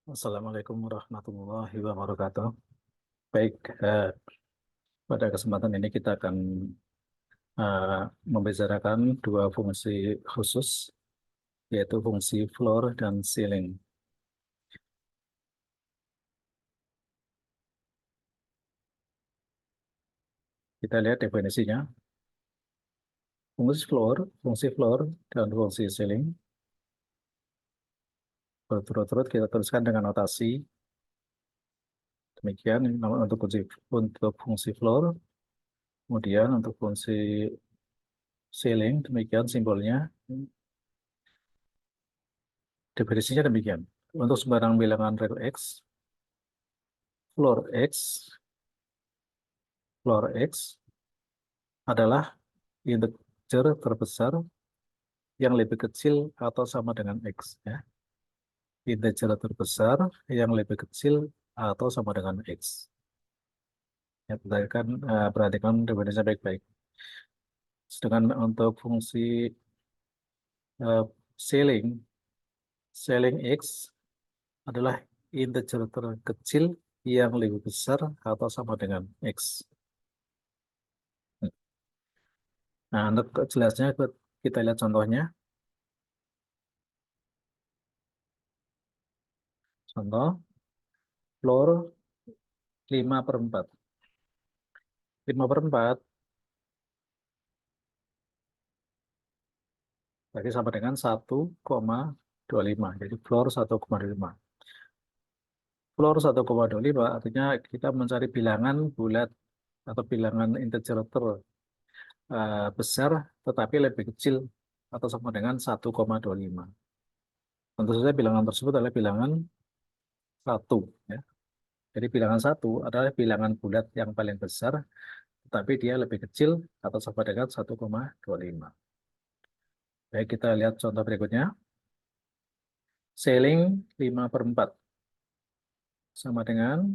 Assalamualaikum warahmatullahi wabarakatuh. Baik, eh, pada kesempatan ini kita akan eh, membicarakan dua fungsi khusus, yaitu fungsi floor dan ceiling. Kita lihat definisinya. Fungsi floor dan fungsi ceiling berturut-turut kita tuliskan dengan notasi demikian. Untuk fungsi floor, kemudian untuk fungsi ceiling demikian simbolnya. Definisinya demikian. Untuk sembarang bilangan real X, floor X floor X adalah integer terbesar yang lebih kecil atau sama dengan X. Ya. Integer terbesar yang lebih kecil atau sama dengan X. Ya, perhatikan definisinya baik-baik. Sedangkan untuk fungsi eh, ceiling, ceiling X adalah integer terkecil yang lebih besar atau sama dengan X. Nah, untuk jelasnya kita lihat contohnya. Contoh, floor 5/4. 5/4 berarti sama dengan 1,25. Jadi floor 1,25. Floor 1,25 artinya kita mencari bilangan bulat atau bilangan integer terbesar tetapi lebih kecil atau sama dengan 1,25. Tentu saja bilangan tersebut adalah bilangan 1. Ya. Jadi bilangan 1 adalah bilangan bulat yang paling besar tetapi dia lebih kecil atau sama dengan 1,25. Baik, kita lihat contoh berikutnya. Ceiling 5/4 sama dengan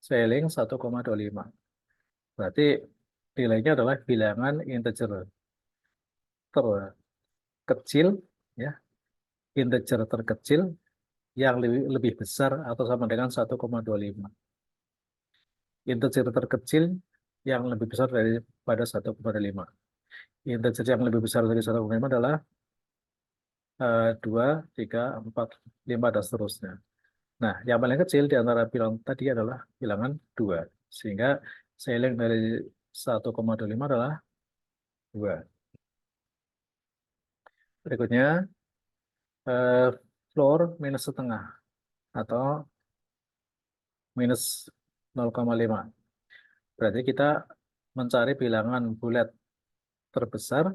ceiling 1,25. Berarti nilainya adalah bilangan integer terkecil, ya, integer terkecil yang lebih besar atau sama dengan 1,25. Integer terkecil yang lebih besar daripada 1,25. Integer yang lebih besar dari 1,5 adalah 2, 3, 4, 5, dan seterusnya. Nah, yang paling kecil di antara bilangan tadi adalah bilangan 2. Sehingga ceiling dari 1,25 adalah 2. Berikutnya, eh, floor minus setengah atau minus 0,5. Berarti kita mencari bilangan bulat terbesar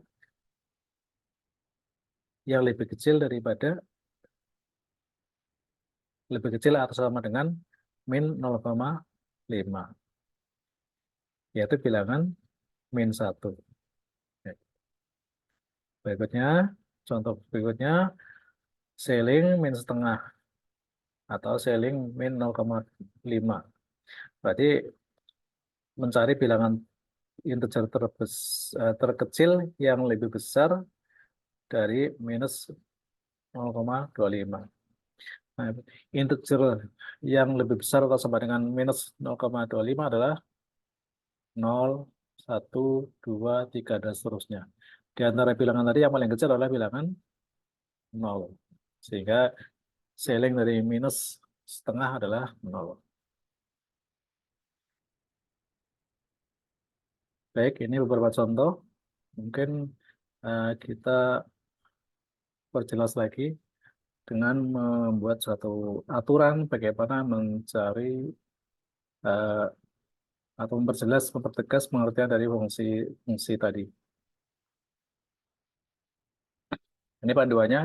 yang lebih kecil atau sama dengan min 0,5, yaitu bilangan min 1. Berikutnya, contoh berikutnya, ceiling min setengah atau ceiling min 0,5. Berarti mencari bilangan integer terkecil yang lebih besar dari minus 0,25. Nah, integer yang lebih besar atau sama dengan minus 0,25 adalah 0, 1, 2, 3, dan seterusnya. Di antara bilangan tadi yang paling kecil adalah bilangan 0. Sehingga ceiling dari minus setengah adalah 0. Baik, ini beberapa contoh. Mungkin kita perjelas lagi dengan membuat suatu aturan bagaimana mencari eh, atau mempertegas pengertian dari fungsi tadi. Ini panduannya,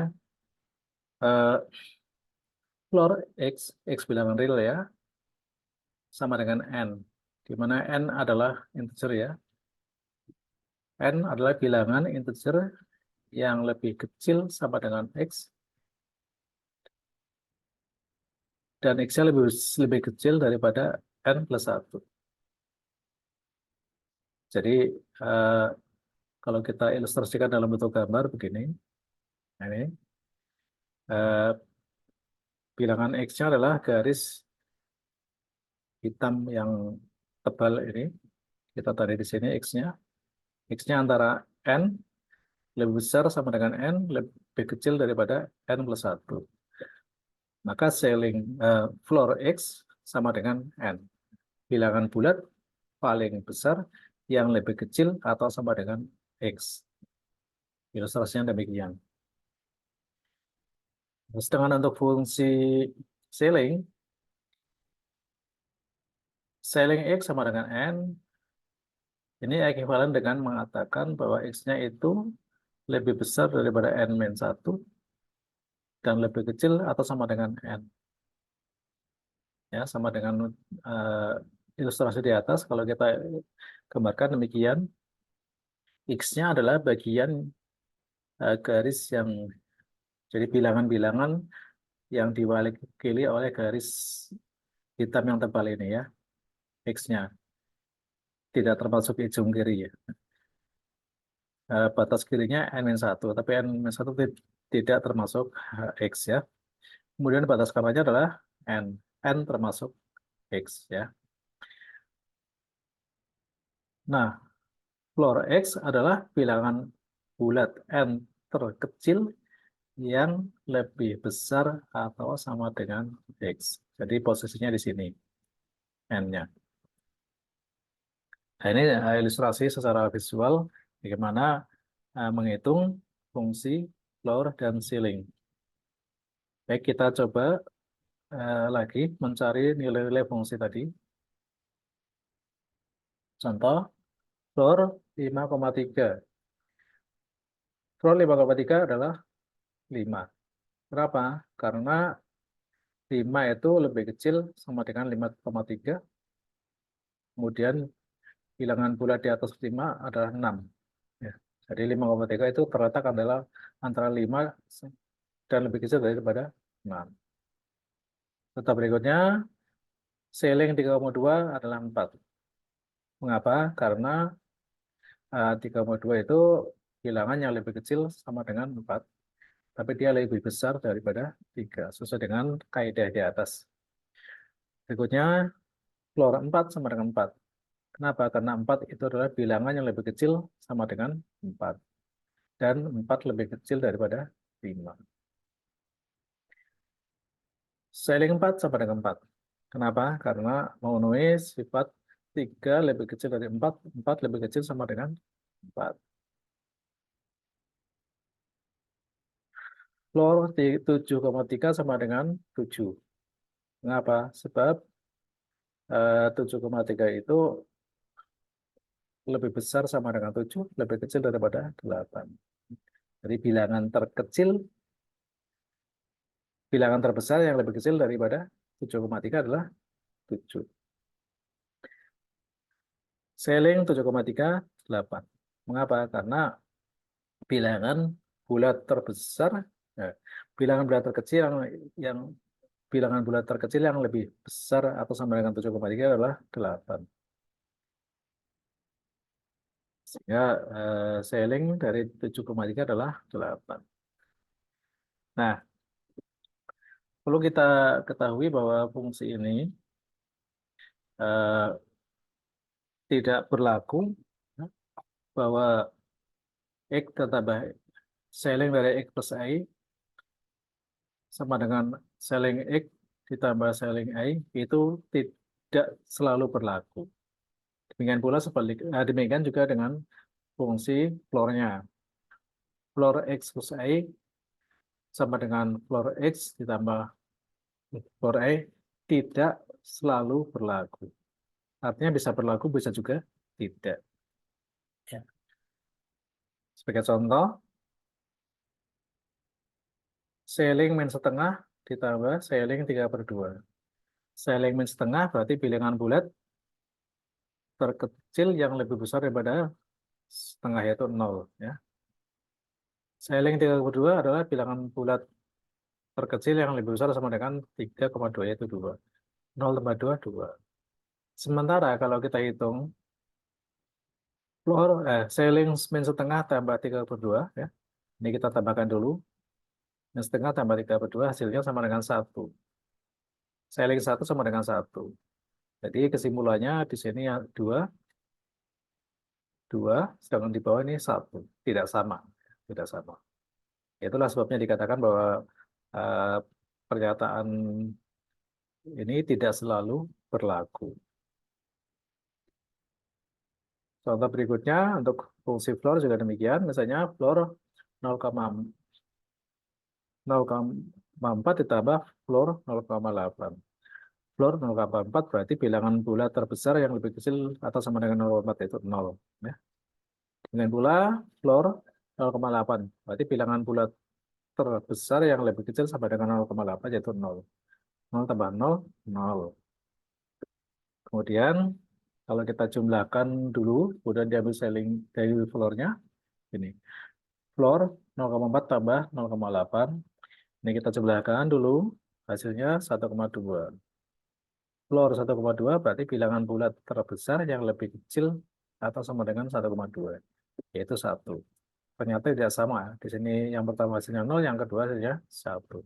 eh, floor X bilangan real ya, sama dengan N, di mana N adalah integer ya. N adalah bilangan integer yang lebih kecil sama dengan X, dan X-nya lebih kecil daripada N plus 1. Jadi, eh, kalau kita ilustrasikan dalam bentuk gambar begini, nah ini, eh, bilangan X-nya adalah garis hitam yang tebal ini. Kita tarik di sini X-nya. X-nya antara N lebih besar sama dengan N, lebih kecil daripada N plus 1. Maka floor X sama dengan N. Bilangan bulat paling besar yang lebih kecil atau sama dengan X. Ilustrasinya demikian. Sedangkan untuk fungsi ceiling X sama dengan N, ini ekuivalen dengan mengatakan bahwa X-nya itu lebih besar daripada N-1 dan lebih kecil atau sama dengan N. Ya, sama dengan ilustrasi di atas, kalau kita gambarkan demikian, X-nya adalah bagian garis yang, jadi bilangan-bilangan yang diwakili oleh garis hitam yang tebal ini ya, X-nya. Tidak termasuk ujung kiri ya. Batas kirinya N-1, tapi N-1 tidak termasuk X ya. Kemudian batas kanannya adalah N. N termasuk X ya. Nah, floor X adalah bilangan bulat N terkecil yang lebih besar atau sama dengan X. Jadi posisinya di sini N-nya. Nah, ini ilustrasi secara visual bagaimana menghitung fungsi floor dan ceiling. Baik, kita coba lagi mencari nilai-nilai fungsi tadi. Contoh, floor 5,3. Floor 5,3 adalah 5. Kenapa? Karena 5 itu lebih kecil sama dengan 5,3. Kemudian bilangan bulat di atas 5 adalah 6. Ya. Jadi 5,3 itu terletak adalah antara 5 dan lebih kecil daripada 6. Tetap berikutnya, ceiling 3,2 adalah 4. Mengapa? Karena 3,2 itu bilangan yang lebih kecil sama dengan 4. Tapi dia lebih besar daripada 3, sesuai dengan kaidah di atas. Berikutnya, floor 4 sama dengan 4. Kenapa? Karena 4 itu adalah bilangan yang lebih kecil sama dengan 4. Dan 4 lebih kecil daripada 5. Ceiling 4 sama dengan 4. Kenapa? Karena memenuhi sifat 3 lebih kecil dari 4, 4 lebih kecil sama dengan 4. Floor 7,3 sama dengan 7. Mengapa? Sebab 7,3 itu lebih besar sama dengan 7, lebih kecil daripada 8. Jadi bilangan terbesar yang lebih kecil daripada 7,3 adalah 7. Ceiling 7,3, 8. Mengapa? Karena bilangan bulat terbesar, bilangan bulat terkecil yang bilangan bulat terkecil yang lebih besar atau sama dengan 7,3 adalah 8. Sehingga ceiling dari 7,3 adalah 8. Nah, perlu kita ketahui bahwa fungsi ini tidak berlaku bahwa X ditambah ceiling dari X plus I sama dengan ceiling X ditambah ceiling I itu tidak selalu berlaku. Demikian juga dengan fungsi floor-nya. Floor X plus I sama dengan floor X ditambah floor I tidak selalu berlaku. Artinya bisa berlaku, bisa juga tidak. Ya. Sebagai contoh, ceiling min setengah ditambah ceiling 3/2. Ceiling min setengah berarti bilangan bulat terkecil yang lebih besar daripada setengah, yaitu 0. Ya. Ceiling 3/2 adalah bilangan bulat terkecil yang lebih besar sama dengan 3,2, yaitu 2. 0 tambah 2, 2. Sementara kalau kita hitung ceiling min setengah tambah 3/2, ya. Ini kita tambahkan dulu. Yang setengah tambah 32 hasilnya sama dengan 1. Saling 1 sama dengan 1. Jadi kesimpulannya di sini yang 2, 2, sedangkan di bawah ini 1. Tidak sama. Tidak sama. Itulah sebabnya dikatakan bahwa eh, pernyataan ini tidak selalu berlaku. Contoh berikutnya untuk fungsi floor juga demikian. Misalnya floor 0,4 ditambah floor 0,8. Floor 0,4 berarti bilangan bulat terbesar yang lebih kecil atau sama dengan 0,4 yaitu 0. Ya. Dengan pula floor 0,8 berarti bilangan bulat terbesar yang lebih kecil sama dengan 0,8 yaitu 0. 0 tambah 0, 0. Kemudian kalau kita jumlahkan dulu, kemudian diambil saling dari floor-nya, ini. Floor 0,4 tambah 0,8. Ini kita jumlahkan dulu, hasilnya 1,2. Floor 1,2 berarti bilangan bulat terbesar yang lebih kecil atau sama dengan 1,2, yaitu 1. Ternyata tidak sama. Di sini yang pertama hasilnya 0, yang kedua hasilnya 1.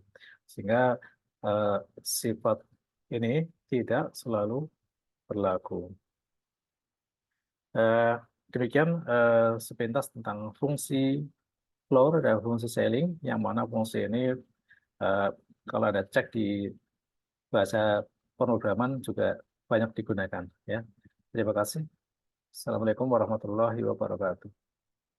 Sehingga eh, sifat ini tidak selalu berlaku. Eh, Demikian sepintas tentang fungsi floor dan fungsi ceiling, yang mana fungsi ini eh, kalau ada cek di bahasa pemrograman juga banyak digunakan. Ya. Terima kasih. Assalamualaikum warahmatullahi wabarakatuh.